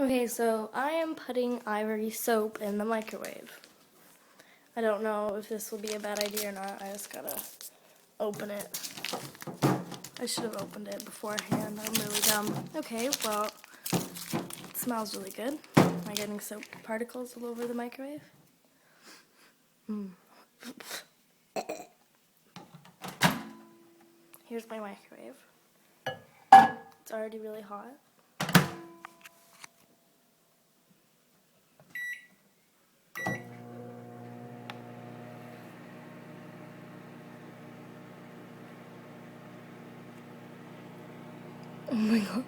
Okay, so I am putting Ivory soap in the microwave. I don't know if this will be a bad idea or not. I just gotta open it. I should have opened it beforehand. I'm really dumb. Okay, well, it smells really good. Am I getting soap particles all over the microwave? Here's my microwave. It's already really hot. Oh my god.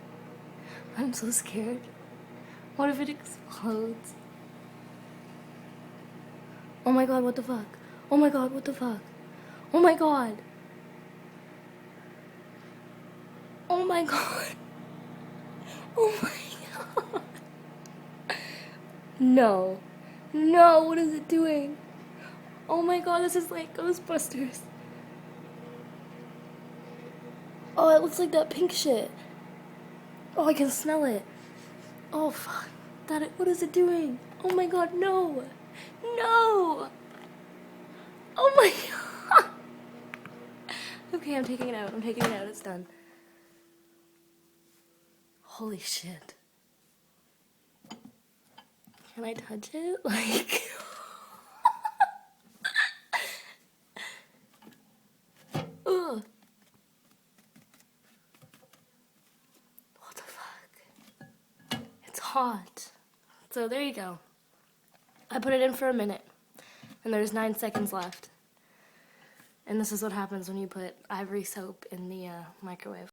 I'm so scared. What if it explodes? Oh my god, what the fuck? Oh my god, what the fuck? Oh my god. Oh my god. Oh my god. No. No, what is it doing? Oh my god, this is like Ghostbusters. Oh, it looks like that pink shit. Oh, I can smell it. Oh, fuck. What is it doing? Oh my god, no. No. Oh my god. Okay, I'm taking it out. I'm taking it out. It's done. Holy shit. Can I touch it? Like... Ugh. What the fuck? It's hot. So there you go. I put it in for a minute. And there's 9 seconds left. And this is what happens when you put Ivory soap in the microwave.